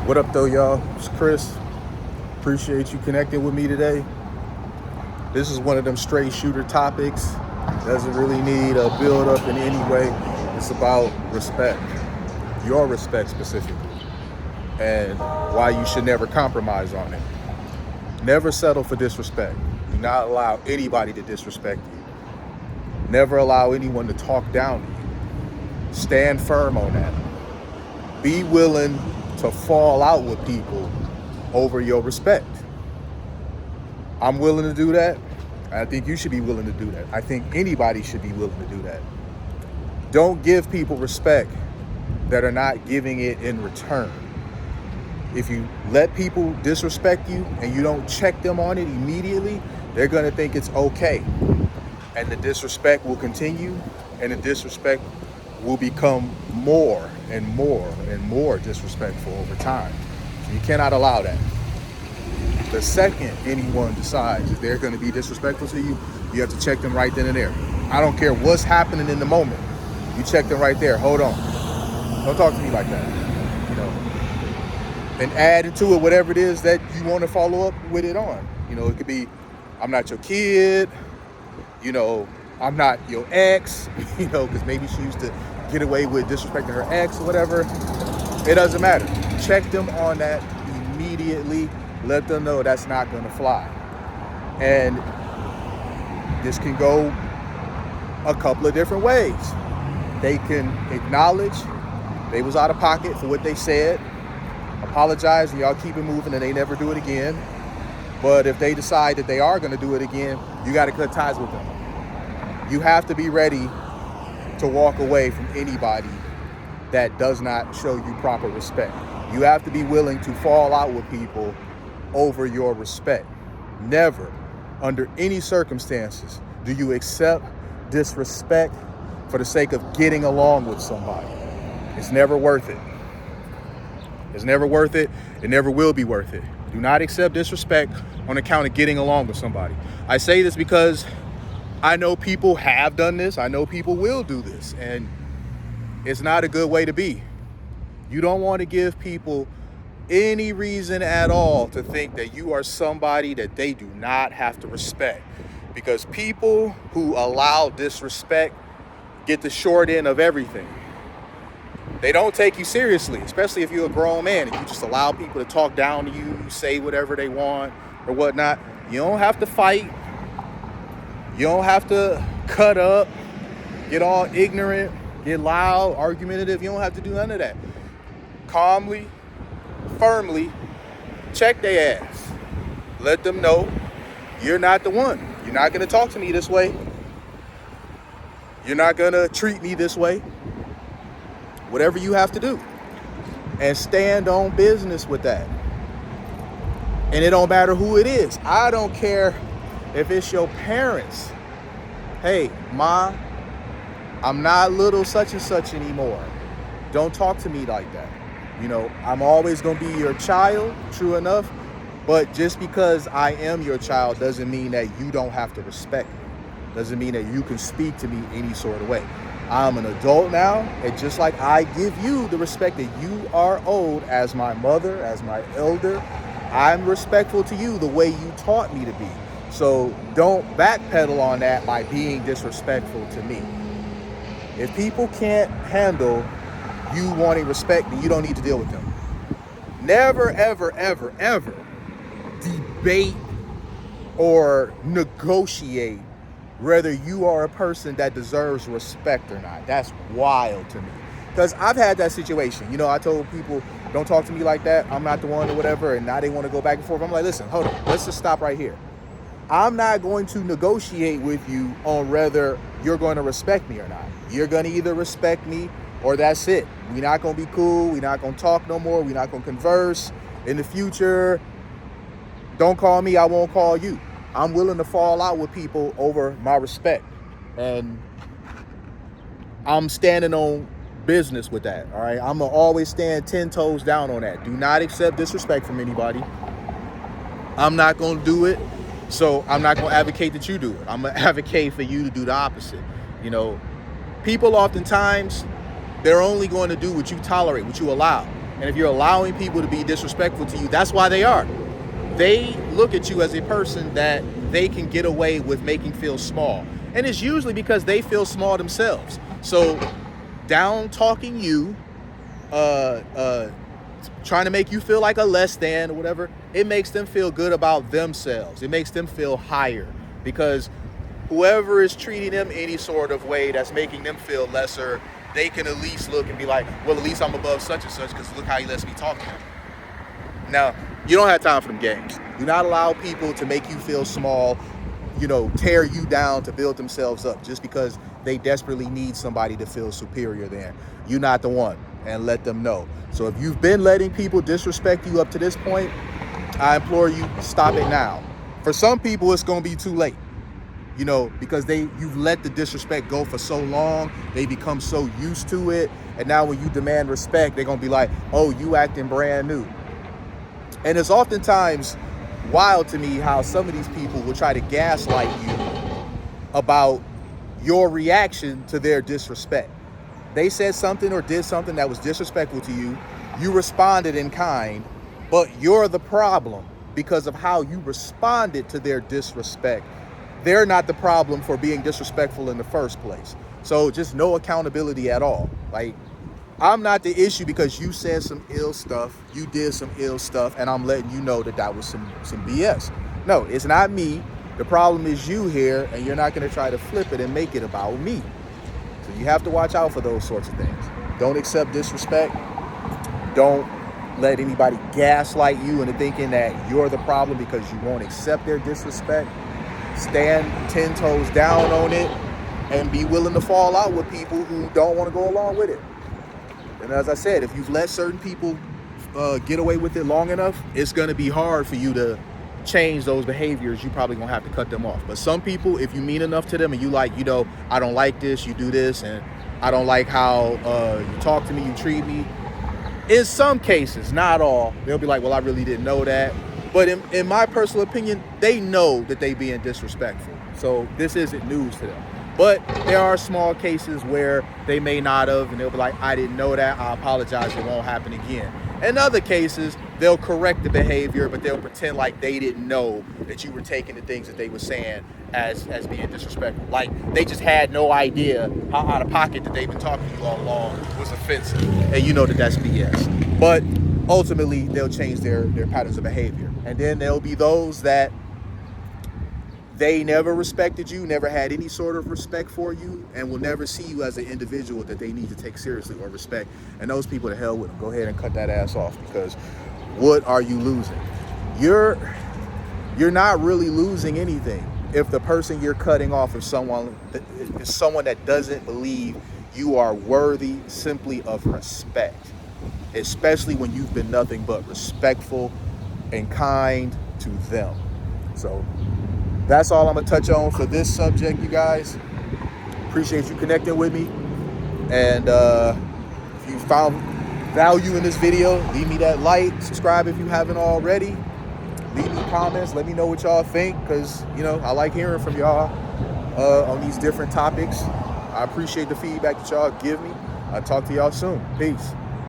What up though, y'all? It's Chris. Appreciate you connecting with me today. This is one of them straight shooter topics. Doesn't really need a build up in any way. It's about respect. Your respect specifically. And why you should never compromise on it. Never settle for disrespect. Do not allow anybody to disrespect you. Never allow anyone to talk down to you. Stand firm on that. Be willing to fall out with people over your respect. I'm willing to do that. I think you should be willing to do that. I think anybody should be willing to do that. Don't give people respect that are not giving it in return. If you let people disrespect you and you don't check them on it immediately, they're going to think it's okay. And the disrespect will continue, and the disrespect will become more and more and more disrespectful over time. So you cannot allow that. The second anyone decides that they're going to be disrespectful to you, you have to check them right then and there. I don't care what's happening in the moment. You check them right there. Hold on. Don't talk to me like that. And add into it whatever it is that you want to follow up with it on. It could be, I'm not your kid. I'm not your ex, because maybe she used to get away with disrespecting her ex or whatever. It doesn't matter. Check them on that immediately. Let them know that's not going to fly. And this can go a couple of different ways. They can acknowledge they was out of pocket for what they said, apologize, and y'all keep it moving and they never do it again. But if they decide that they are going to do it again, you got to cut ties with them. You have to be ready to walk away from anybody that does not show you proper respect. You have to be willing to fall out with people over your respect. Never, under any circumstances, do you accept disrespect for the sake of getting along with somebody. It's never worth it. It's never worth it. It never will be worth it. Do not accept disrespect on account of getting along with somebody. I say this because I know people have done this. I know people will do this. And it's not a good way to be. You don't want to give people any reason at all to think that you are somebody that they do not have to respect. Because people who allow disrespect get the short end of everything. They don't take you seriously, especially if you're a grown man and you just allow people to talk down to you, say whatever they want or whatnot. You don't have to fight. You don't have to cut up, get all ignorant, get loud, argumentative. You don't have to do none of that. Calmly, firmly, check their ass. Let them know you're not the one. You're not going to talk to me this way. You're not going to treat me this way. Whatever you have to do. And stand on business with that. And it don't matter who it is. I don't care if it's your parents. Hey, Ma, I'm not little such and such anymore. Don't talk to me like that. I'm always going to be your child, true enough. But just because I am your child doesn't mean that you don't have to respect me. Doesn't mean that you can speak to me any sort of way. I'm an adult now, and just like I give you the respect that you are owed as my mother, as my elder, I'm respectful to you the way you taught me to be. So don't backpedal on that by being disrespectful to me. If people can't handle you wanting respect, then you don't need to deal with them. Never, ever, ever, ever debate or negotiate whether you are a person that deserves respect or not. That's wild to me. Because I've had that situation. I told people, don't talk to me like that. I'm not the one or whatever. And now they want to go back and forth. I'm like, listen, hold on. Let's just stop right here. I'm not going to negotiate with you on whether you're going to respect me or not. You're going to either respect me or that's it. We're not going to be cool. We're not going to talk no more. We're not going to converse. In the future, don't call me. I won't call you. I'm willing to fall out with people over my respect. And I'm standing on business with that, all right? I'm going to always stand 10 toes down on that. Do not accept disrespect from anybody. I'm not going to do it, so I'm not going to advocate that you do it. I'm going to advocate for you to do the opposite. People oftentimes, they're only going to do what you tolerate, what you allow. And if you're allowing people to be disrespectful to you, that's why they are. They look at you as a person that they can get away with making feel small. And it's usually because they feel small themselves. So down talking you, trying to make you feel like a less than or whatever, it makes them feel good about themselves. It makes them feel higher, because whoever is treating them any sort of way that's making them feel lesser, they can at least look and be like, well, at least I'm above such and such, because look how he lets me talk to him. Now, you don't have time for them games. Do not allow people to make you feel small, tear you down to build themselves up just because they desperately need somebody to feel superior than. You're not the one, and let them know. So if you've been letting people disrespect you up to this point, I implore you, stop it now. For some people, it's going to be too late, because you've let the disrespect go for so long. They become so used to it. And now when you demand respect, they're going to be like, oh, you acting brand new. And it's oftentimes wild to me how some of these people will try to gaslight you about your reaction to their disrespect. They said something or did something that was disrespectful to you. You responded in kind, but you're the problem because of how you responded to their disrespect. They're not the problem for being disrespectful in the first place. So just no accountability at all. Like, I'm not the issue because you said some ill stuff, you did some ill stuff, and I'm letting you know that was some BS. No, it's not me. The problem is you here, and you're not going to try to flip it and make it about me. So you have to watch out for those sorts of things. Don't accept disrespect. Don't let anybody gaslight you into thinking that you're the problem because you won't accept their disrespect. Stand 10 toes down on it and be willing to fall out with people who don't want to go along with it. And as I said, if you've let certain people get away with it long enough, it's going to be hard for you to change those behaviors. You probably going to have to cut them off. But some people, if you mean enough to them and you like, I don't like this, you do this, and I don't like how you talk to me, you treat me. In some cases, not all, they'll be like, well, I really didn't know that. But in my personal opinion, they know that they being disrespectful. So this isn't news to them. But there are small cases where they may not have, and they'll be like, I didn't know that, I apologize, it won't happen again. In other cases, they'll correct the behavior, but they'll pretend like they didn't know that you were taking the things that they were saying as being disrespectful. Like they just had no idea how out of pocket that they've been talking to you all along was offensive. And you know that that's BS. But ultimately, they'll change their patterns of behavior. And then there'll be those that they never respected you, never had any sort of respect for you, and will never see you as an individual that they need to take seriously or respect. And those people, to hell with them. Go ahead and cut that ass off, because what are you losing? You're not really losing anything if the person you're cutting off is someone that doesn't believe you are worthy simply of respect, especially when you've been nothing but respectful and kind to them. So that's all I'm going to touch on for this subject, you guys. Appreciate you connecting with me. And if you found value in this video, leave me that like, subscribe if you haven't already. Leave me comments. Let me know what y'all think, because, I like hearing from y'all on these different topics. I appreciate the feedback that y'all give me. I'll talk to y'all soon. Peace.